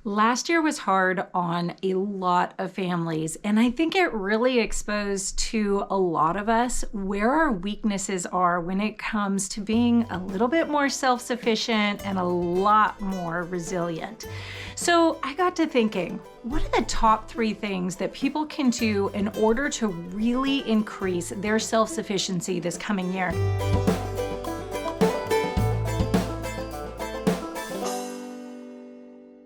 Last year was hard on a lot of families, and I think it really exposed to a lot of us where our weaknesses are when it comes to being a little bit more self-sufficient and a lot more resilient. So I got to thinking, what are the top 3 things that people can do in order to really increase their self-sufficiency this coming year?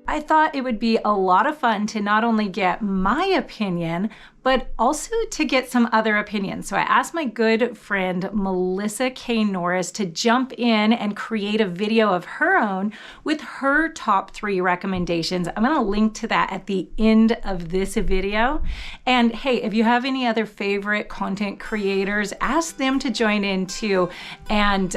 I thought it would be a lot of fun to not only get my opinion, but also to get some other opinions. So I asked my good friend, Melissa K. Norris, to jump in and create a video of her own with her top 3 recommendations. I'm gonna link to that at the end of this video. And hey, if you have any other favorite content creators, ask them to join in too, and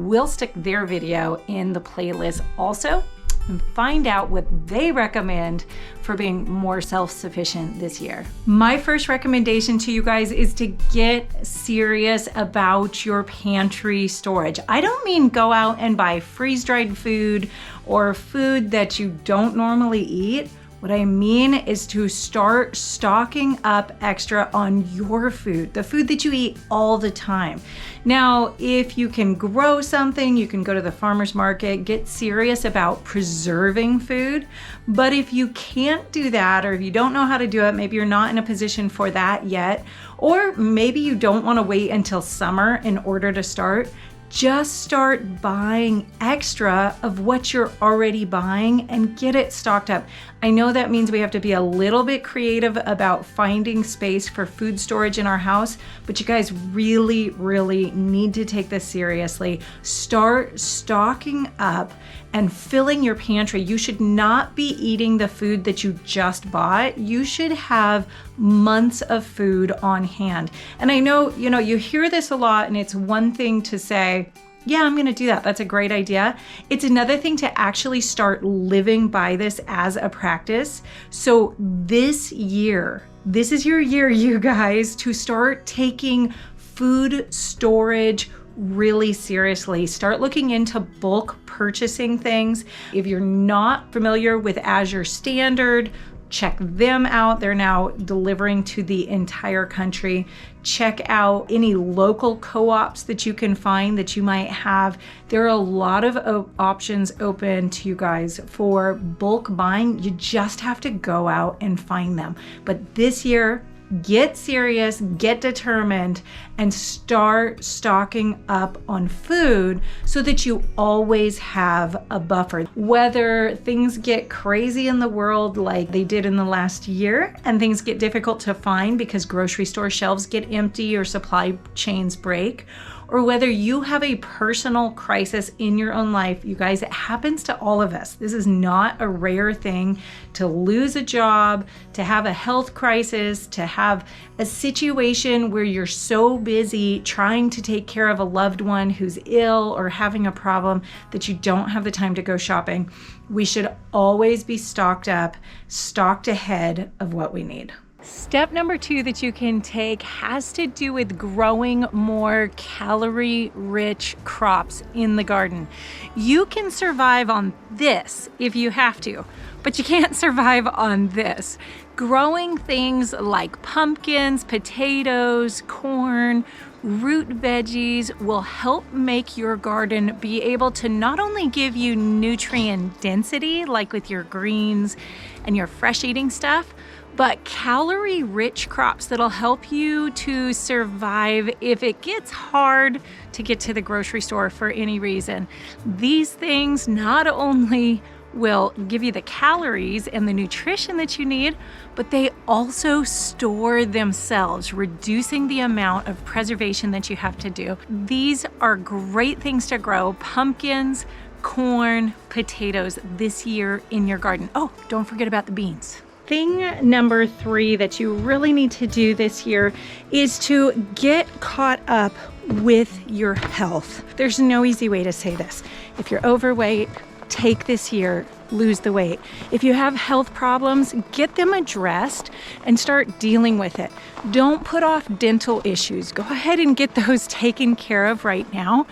we'll stick their video in the playlist also, and find out what they recommend for being more self-sufficient this year. My first recommendation to you guys is to get serious about your pantry storage. I don't mean go out and buy freeze-dried food or food that you don't normally eat. What I mean is to start stocking up extra on your food, the food that you eat all the time. Now, if you can grow something, you can go to the farmer's market, get serious about preserving food. But if you can't do that, or if you don't know how to do it, maybe you're not in a position for that yet, or maybe you don't want to wait until summer in order to start, just start buying extra of what you're already buying and get it stocked up. I know that means we have to be a little bit creative about finding space for food storage in our house, but you guys really, really need to take this seriously. Start stocking up and filling your pantry. You should not be eating the food that you just bought. You should have months of food on hand. And I know, you hear this a lot, and it's one thing to say, yeah, I'm gonna do that. That's a great idea. It's another thing to actually start living by this as a practice. So this year, this is your year, you guys, to start taking food storage really seriously. Start looking into bulk purchasing things. If you're not familiar with Azure Standard, check them out. They're now delivering to the entire country. Check out any local co-ops that you can find that you might have. There are a lot of options open to you guys for bulk buying. You just have to go out and find them. But this year, get serious, get determined, and start stocking up on food so that you always have a buffer. Whether things get crazy in the world like they did in the last year and things get difficult to find because grocery store shelves get empty or supply chains break, or whether you have a personal crisis in your own life, you guys, it happens to all of us. This is not a rare thing to lose a job, to have a health crisis, to have a situation where you're so busy trying to take care of a loved one who's ill or having a problem that you don't have the time to go shopping. We should always be stocked up, stocked ahead of what we need. Step number 2 that you can take has to do with growing more calorie-rich crops in the garden. You can survive on this if you have to, but you can't survive on this. Growing things like pumpkins, potatoes, corn, root veggies will help make your garden be able to not only give you nutrient density, like with your greens and your fresh eating stuff, but calorie-rich crops that'll help you to survive if it gets hard to get to the grocery store for any reason. These things not only will give you the calories and the nutrition that you need, but they also store themselves, reducing the amount of preservation that you have to do. These are great things to grow: pumpkins, corn, potatoes this year in your garden. Oh, don't forget about the beans. Thing number 3 that you really need to do this year is to get caught up with your health. There's no easy way to say this. If you're overweight, take this year, lose the weight. If you have health problems, get them addressed and start dealing with it. Don't put off dental issues. Go ahead and get those taken care of right now.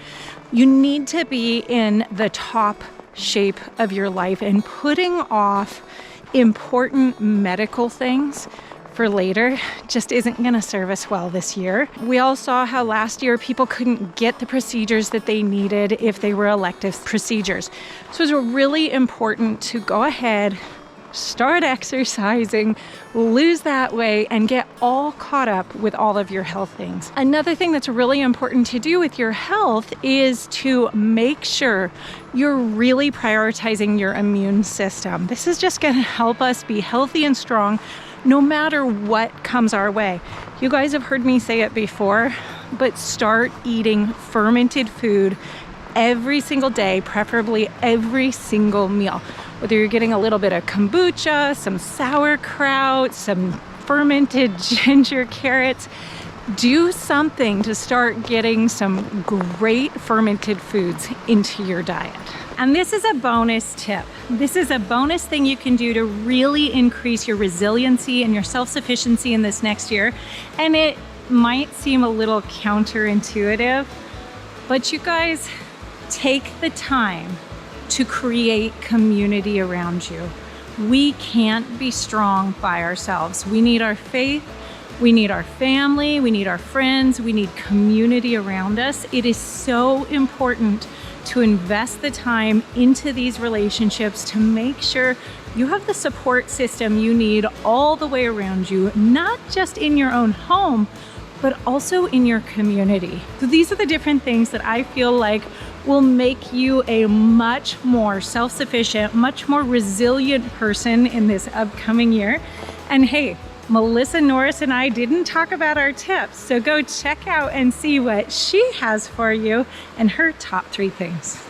You need to be in the top shape of your life and putting off important medical things for later just isn't going to serve us well this year. We all saw how last year people couldn't get the procedures that they needed if they were elective procedures. So it's really important to go ahead, start exercising, lose that weight, and get all caught up with all of your health things. Another thing that's really important to do with your health is to make sure you're really prioritizing your immune system. This is just going to help us be healthy and strong no matter what comes our way. You guys have heard me say it before, but start eating fermented food every single day, preferably every single meal. Whether you're getting a little bit of kombucha, some sauerkraut, some fermented ginger carrots, do something to start getting some great fermented foods into your diet. And this is a bonus tip. This is a bonus thing you can do to really increase your resiliency and your self-sufficiency in this next year. And it might seem a little counterintuitive, but you guys, take the time to create community around you. We can't be strong by ourselves. We need our faith, we need our family, we need our friends, we need community around us. It is so important to invest the time into these relationships to make sure you have the support system you need all the way around you, not just in your own home, but also in your community. So these are the different things that I feel like will make you a much more self-sufficient, much more resilient person in this upcoming year. And hey, Melissa Norris and I didn't talk about our tips, so go check out and see what she has for you and her top 3 things.